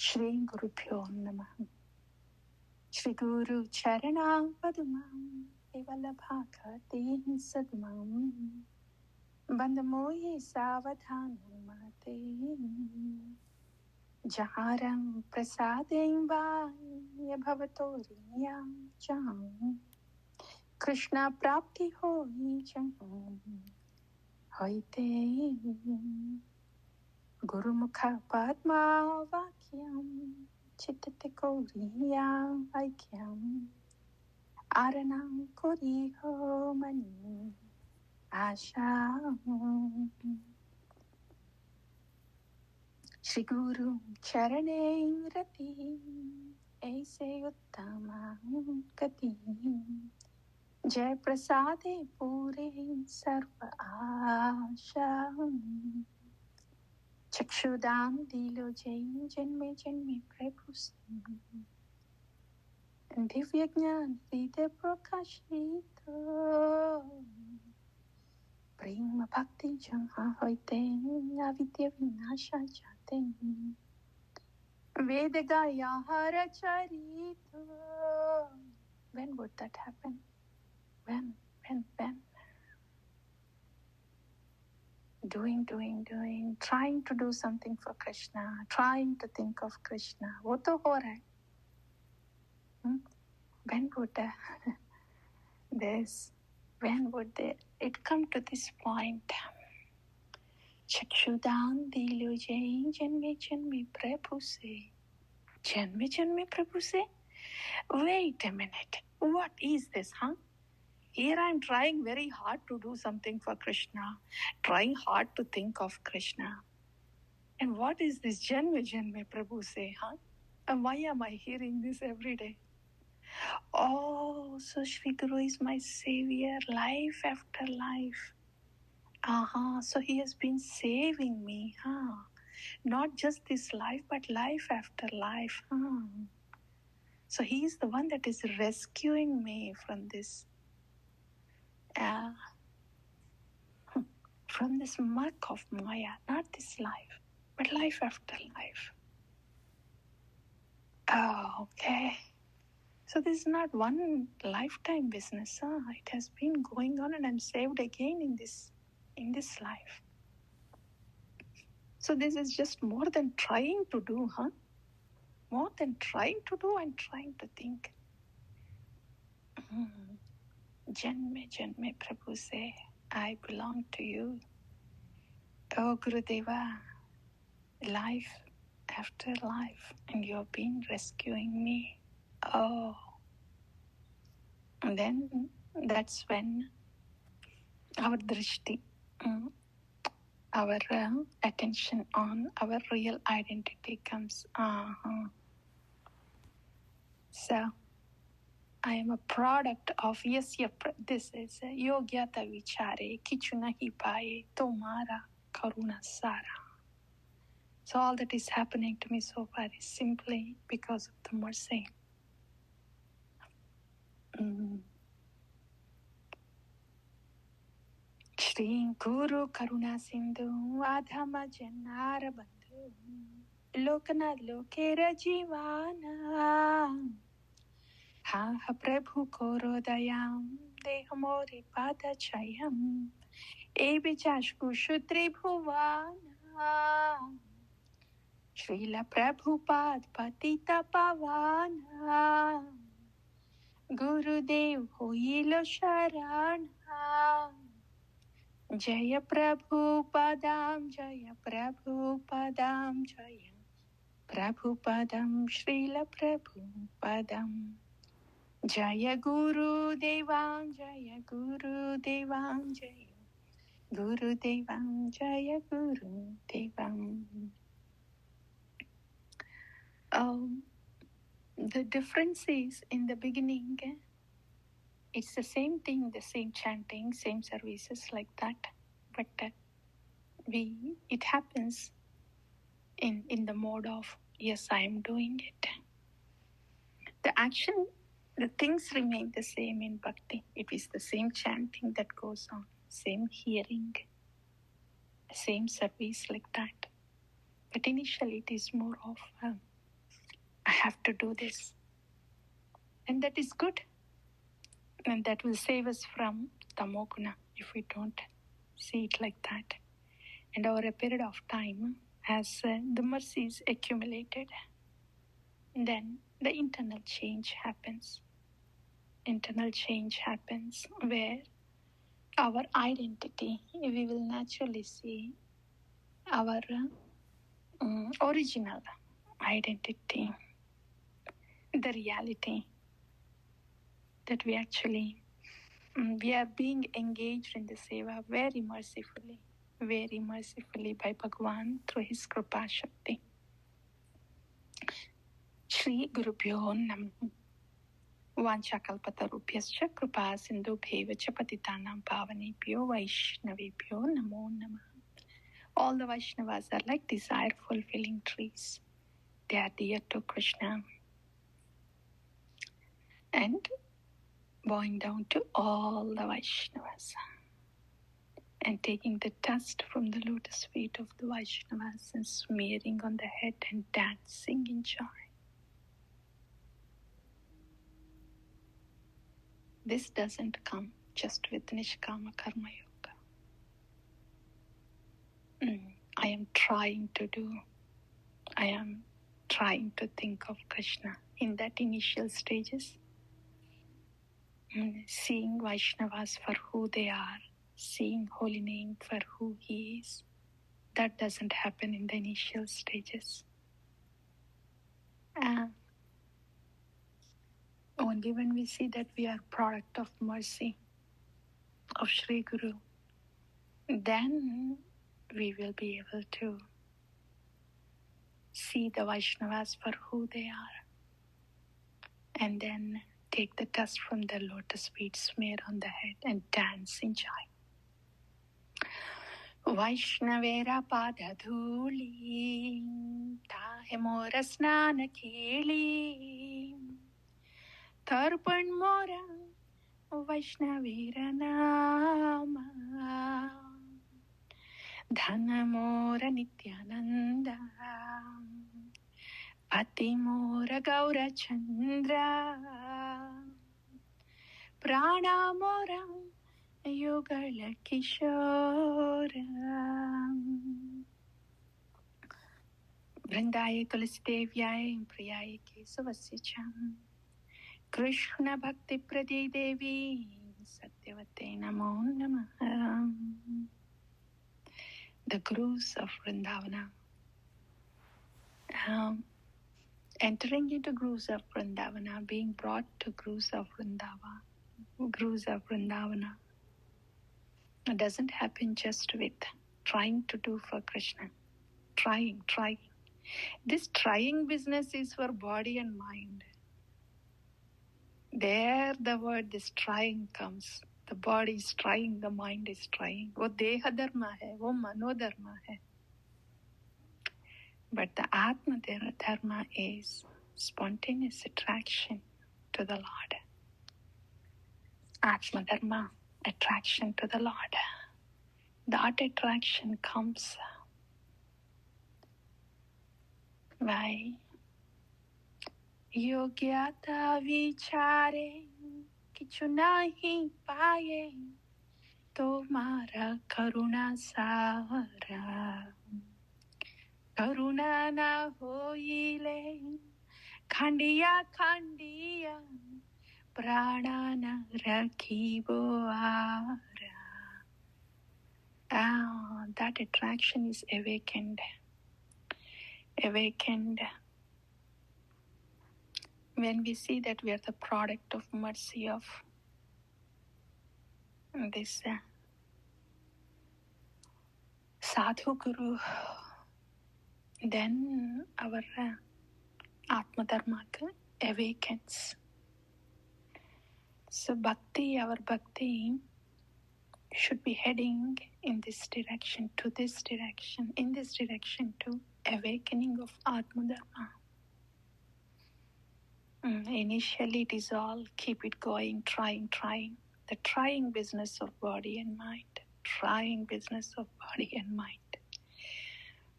Shri Gurubhyo Namaha. Shri Guru Charanam Padumam Evalabhakati Sadmam Bandamohi Savadhanam Mate Jaharam Prasadem Vaya Bhavatoriyam Jam Krishna Prapti Hoi Jam Hoite Gurumukha Padma Vakyam Chittate Gauriya Aikyam Aranam Koriho Mani Asham Shri Guru Charane Rati Aise Uttama Gati Jai Prasade Pure Sarva Asham चक्षुदान दिलो जैन जन्मे जन्मे प्रभु से दिव्य ज्ञान हृदय प्रकाशित प्रेम भक्ति जहाँ होते अविद्या विनाशा जाते वेद गाया हर चरित. When would that happen? When? Doing, trying to do something for Krishna, trying to think of Krishna. वो तो हो रहा है. When would it come to this point? चक्षुदान दिलो जय जन्मे जन्मे प्रभु से. जन्मे जन्मे प्रभु से? Wait a minute. What is this, Here I am trying very hard to do something for Krishna, trying hard to think of Krishna. And what is this Janme Janme Prabhu say, And why am I hearing this every day? Oh, so Shri Guru is my savior, life after life. So he has been saving me, Not just this life, but life after life, So he is the one that is rescuing me from this muck of Maya, not this life, but life after life. Okay. So this is not one lifetime business. It has been going on, and I'm saved again in this life. So this is just more than trying to do, More than trying to do and trying to think. Janme Janme Prabhu say, I belong to you. Oh Gurudeva, life after life, and you have been rescuing me. And then that's when our drishti, our attention on our real identity comes. So I am a product of this is yogyata vichare kichu nahi paaye tomara karuna sara. So all that is happening to me so far is simply because of the mercy. Shri Guru Karuna Sindhu Adhama Jannara Bandhu Lokanath Lokera Jivana Ha Prabhu Koro Dayam Dehamori Pada Chayam Ebijashku Shudri Bhuvana Srila Prabhupada Patita Pavana Gurudev Hoilo Sharana Jaya Prabhupadam Jaya Prabhupadam Jaya Prabhupadam Srila Prabhupadam Jaya Guru Devam Jaya Guru Devam Jaya Guru Devam Jaya Guru Devam. The difference is in the beginning, it's the same thing, the same chanting, same services like that, but it happens in the mode of, yes, I am doing it. The action, the things remain the same in bhakti. It is the same chanting that goes on, same hearing, same service like that. But initially it is more of have to do this. And that is good. And that will save us from tamoguna if we don't see it like that. And over a period of time, as the mercies accumulated, then the internal change happens. Internal change happens where our identity, we will naturally see our original identity, the reality that we actually, we are being engaged in the seva very mercifully by Bhagavan through his Kripa Shakti. Shri Gurubhyo Namo. Vanchakalpatarubhyascha Kripa Sindhubheva cha Patitanam Pavanebhyo Vaishnavebhyo Namo Namah. All the Vaishnavas are like desire-fulfilling trees. They are dear to Krishna. And bowing down to all the Vaishnavas and taking the dust from the lotus feet of the Vaishnavas and smearing on the head and dancing in joy. This doesn't come just with Nishkama Karma Yoga. I am trying to think of Krishna in that initial stages. Seeing Vaishnavas for who they are, seeing Holy Name for who he is. That doesn't happen in the initial stages. Only when we see that we are product of mercy of Sri Guru, then we will be able to see the Vaishnavas for who they are, and then take the dust from the lotus feet, smear on the head, and dance in joy. Vaishnavera padadhuli, tahe mora snana keli, tarpan mora Vaishnavera nama, dhana mora nityananda, pati mora gaura chandra, prana mora Yogala Kishora. Vrindaya Tulasdevyaya Priyaya Kesavasicham Krishna Bhakti Prade Devi Satyavate Namo Namaha. The Gurus of Vrindavana. Entering into Gurus of Vrindavana, being brought to Gurus of Vrindavana. It doesn't happen just with trying to do for Krishna. Trying. This trying business is for body and mind. There the word this trying comes. The body is trying, the mind is trying. वो देह धर्म है, वो मनोधर्म है. But the Atma Dharma is spontaneous attraction to the Lord. Atma Dharma, attraction to the Lord. That attraction comes by yogyata vichare kichu nahi paye tomara karuna sara karuna na hoile khandiya prana na rakhibo ara. That attraction is awakened when we see that we are the product of mercy of this Sadhu Guru, then our Atma Dharma awakens. So our bhakti should be heading in this direction, to awakening of Atma Dharma. Initially it is all keep it going, trying. The trying business of body and mind.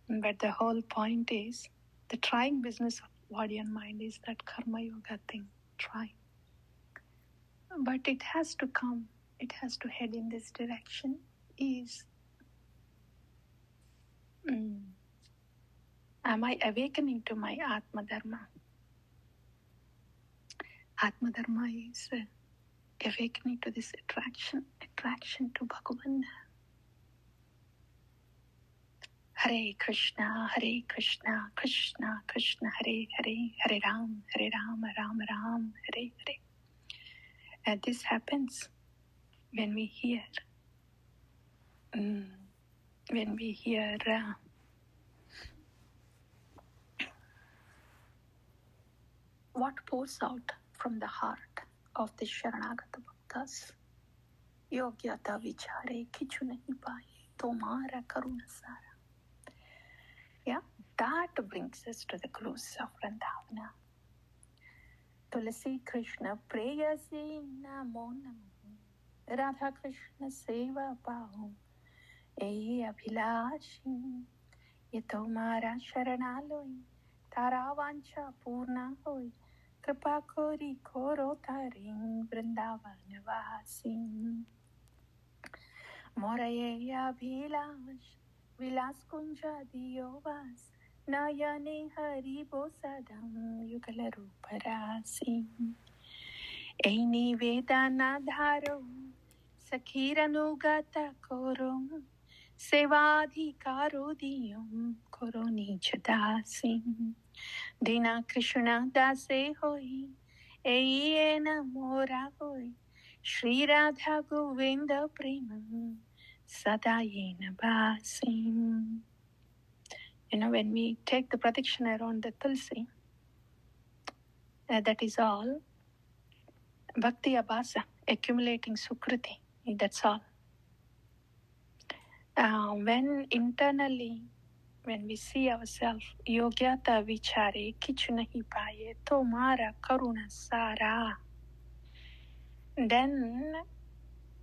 But the whole point is the trying business of body and mind is that karma yoga thing. Try. But it has to come. It has to head in this direction. Am I awakening to my Atma Dharma? Atma Dharma is awakening to this attraction to Bhagavan. Hare Krishna, Krishna Krishna, Hare Hare, Hare Ram, Ram Ram, Hare Hare. And this happens when we hear, what pours out from the heart of the Sharanagata Bhaktas. Yogyata vichare kichu nahi paaye, tomara karuna sara. Yeah, that brings us to the close of Vrindavana. Tulasi Krishna preyasi namo namo, Radha Krishna seva pao, Ei abhilashi, ye tomara sharanaloi, Tara vancha purna hoi, Kripa kori koro taring Vrindavana vasi. Moraye abhilash, Vilas kunja diyovas, Nayane hari bosadam yugala ruparasi. Eini vedana dharo, Sakhiranu koro, Sevadhikaro diyam koroni chadasi. Dina Krishna dase hoi, Eiena mora hoi, Shri Radha Govinda prema, Sadayena basi. When we take the pradakshina around the tulsi, that is all. Bhakti abhasa, accumulating sukriti, that's all. When internally, when we see ourselves, yogyata vichare kichu nahi paaye, tomara karuna sara, then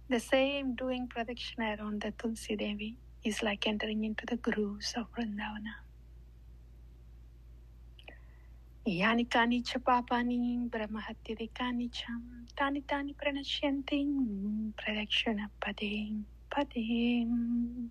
the same doing pradakshina around the Tulsi Devi is like entering into the grooves of Vrindavana. Yani kani cha papani brahmahatyadikani cham tani tani pranashyanti pradakshina padem padem.